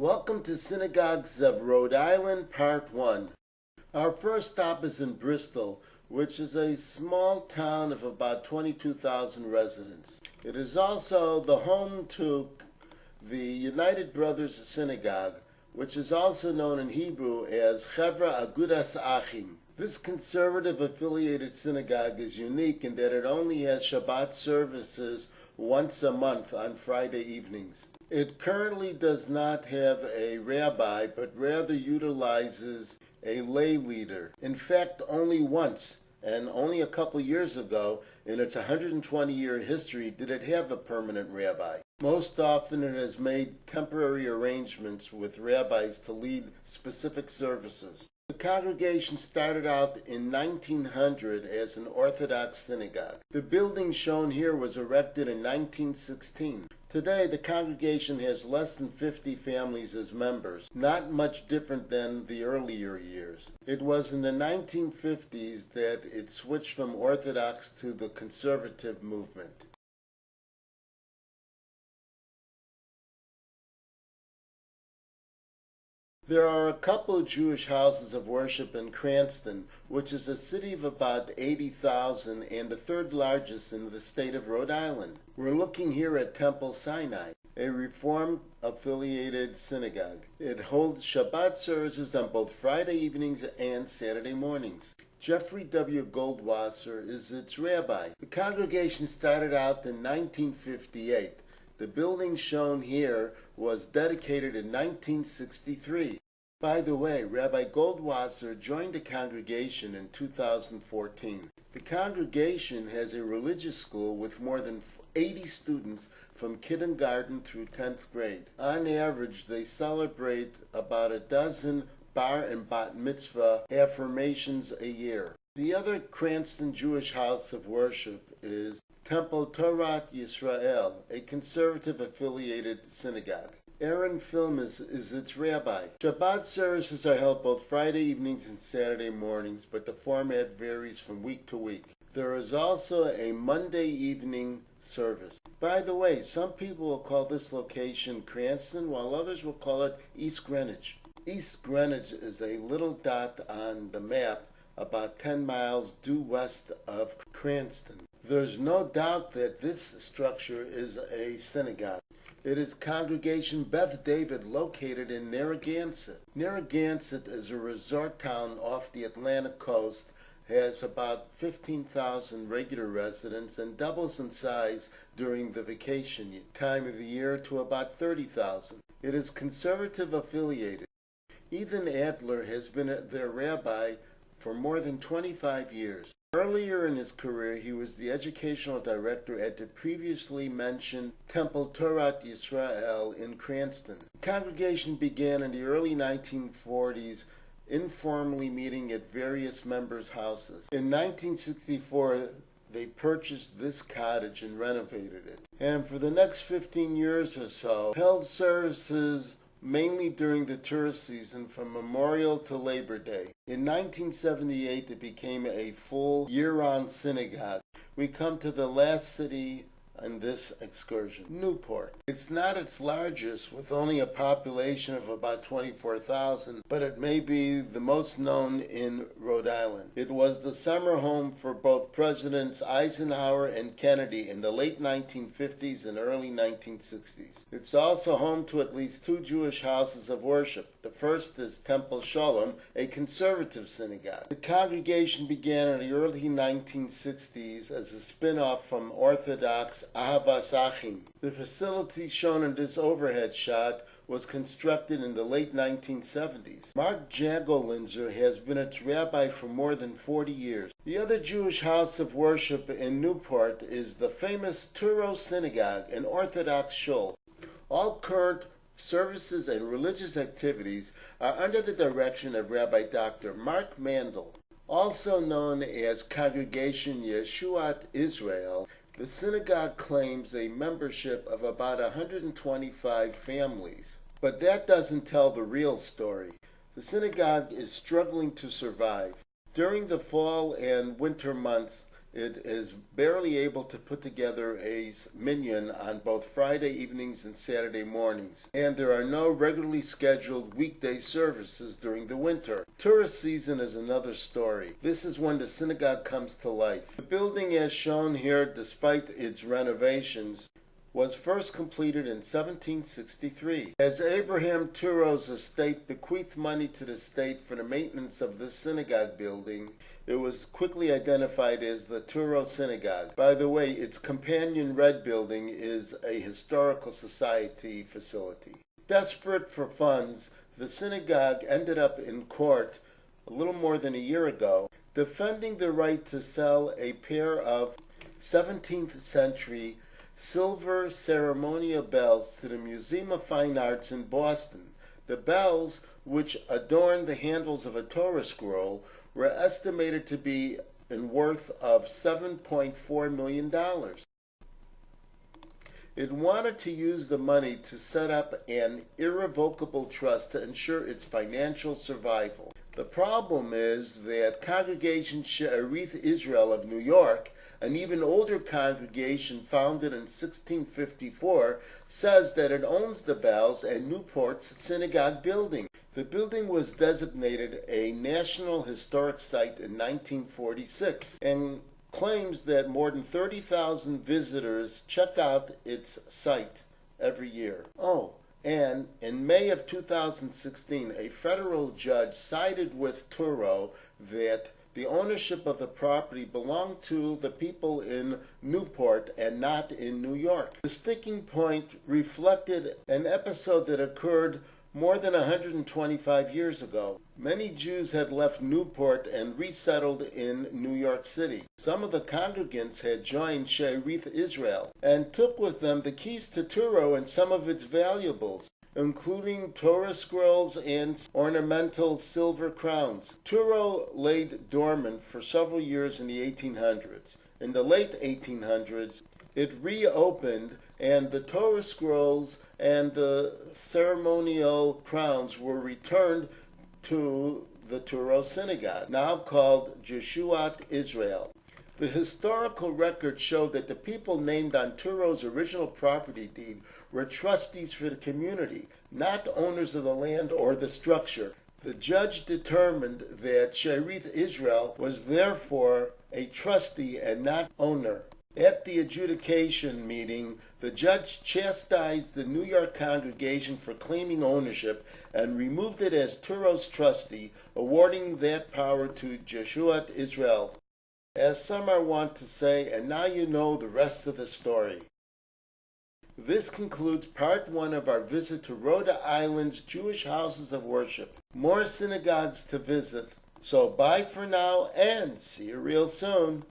Welcome to Synagogues of Rhode Island, Part 1. Our first stop is in Bristol, which is a small town of about 22,000 residents. It is also the home to the United Brothers Synagogue, which is also known in Hebrew as Chevra Agudas Achim. This conservative-affiliated synagogue is unique in that it only has Shabbat services once a month on Friday evenings. It currently does not have a rabbi, but rather utilizes a lay leader. In fact, only once, and only a couple years ago, in its 120-year history, did it have a permanent rabbi. Most often it has made temporary arrangements with rabbis to lead specific services. The congregation started out in 1900 as an Orthodox synagogue. The building shown here was erected in 1916. Today, the congregation has less than 50 families as members, not much different than the earlier years. It was in the 1950s that it switched from Orthodox to the conservative movement. There are a couple of Jewish houses of worship in Cranston, which is a city of about 80,000 and the third largest in the state of Rhode Island. We're looking here at Temple Sinai, a Reform-affiliated synagogue. It holds Shabbat services on both Friday evenings and Saturday mornings. Jeffrey W. Goldwasser is its rabbi. The congregation started out in 1958. The building shown here was dedicated in 1963. By the way, Rabbi Goldwasser joined the congregation in 2014. The congregation has a religious school with more than 80 students from kindergarten through 10th grade. On average, they celebrate about a dozen bar and bat mitzvah affirmations a year. The other Cranston Jewish house of worship is Temple Torah Yisrael, a conservative-affiliated synagogue. Aaron Film is its rabbi. Shabbat services are held both Friday evenings and Saturday mornings, but the format varies from week to week. There is also a Monday evening service. By the way, some people will call this location Cranston, while others will call it East Greenwich. East Greenwich is a little dot on the map about 10 miles due west of Cranston. There's no doubt that this structure is a synagogue. It is Congregation Beth David located in Narragansett. Narragansett is a resort town off the Atlantic coast, has about 15,000 regular residents, and doubles in size during the vacation time of the year to about 30,000. It is conservative affiliated. Ethan Adler has been their rabbi for more than 25 years. Earlier in his career, he was the educational director at the previously mentioned Temple Torah Yisrael in Cranston. The congregation began in the early 1940s, informally meeting at various members' houses. In 1964, they purchased this cottage and renovated it. And for the next 15 years or so, held services mainly during the tourist season from Memorial to Labor Day. In 1978, it became a full year-round synagogue. We come to the last city on this excursion, Newport. It's not its largest, with only a population of about 24,000, but it may be the most known in Rhode Island. It was the summer home for both Presidents Eisenhower and Kennedy in the late 1950s and early 1960s. It's also home to at least two Jewish houses of worship. The first is Temple Shalom, a conservative synagogue. The congregation began in the early 1960s as a spin-off from Orthodox Ahavas Achim. The facility shown in this overhead shot was constructed in the late 1970s. Mark Jagolinzer has been its rabbi for more than 40 years. The other Jewish house of worship in Newport is the famous Turo Synagogue, an Orthodox shul. All current services and religious activities are under the direction of Rabbi Dr. Mark Mandel. Also known as Congregation Yeshuat Israel, the synagogue claims a membership of about 125 families. But that doesn't tell the real story. The synagogue is struggling to survive. During the fall and winter months, It is barely able to put together a minyan on both Friday evenings and Saturday mornings, and there are no regularly scheduled weekday services during the winter. Tourist season is another story. This is when the synagogue comes to life. The building, as shown here, despite its renovations, was first completed in 1763. As Abraham Turo's estate bequeathed money to the state for the maintenance of this synagogue building, it was quickly identified as the Turo Synagogue. By the way, its companion red building is a historical society facility. Desperate for funds, the synagogue ended up in court a little more than a year ago, defending the right to sell a pair of 17th century silver ceremonial bells to the Museum of Fine Arts in Boston. The bells, which adorn the handles of a Torah scroll, were estimated to be in worth of $7.4 million. It wanted to use the money to set up an irrevocable trust to ensure its financial survival. The problem is that Congregation She'arith Israel of New York, an even older congregation founded in 1654, says that it owns the bells and Newport's synagogue building. The building was designated a National Historic Site in 1946 and claims that more than 30,000 visitors check out its site every year. Oh, and in May of 2016, a federal judge sided with Turo that the ownership of the property belonged to the people in Newport and not in New York. The sticking point reflected an episode that occurred more than 125 years ago. Many Jews had left Newport and resettled in New York City. Some of the congregants had joined She'arith Israel and took with them the keys to Turo and some of its valuables, including Torah scrolls and ornamental silver crowns. Turo laid dormant for several years in the 1800s. In the late 1800s, it reopened, and the Torah scrolls and the ceremonial crowns were returned to the Turo Synagogue, now called Jeshuat Israel. The historical records show that the people named on Turo's original property deed were trustees for the community, not owners of the land or the structure. The judge determined that She'arith Israel was therefore a trustee and not owner. At the adjudication meeting, the judge chastised the New York congregation for claiming ownership and removed it as Turo's trustee, awarding that power to Jeshuat Israel. As some are wont to say, and now you know the rest of the story. This concludes part 1 of our visit to Rhode Island's Jewish houses of worship. More synagogues to visit, so bye for now and see you real soon.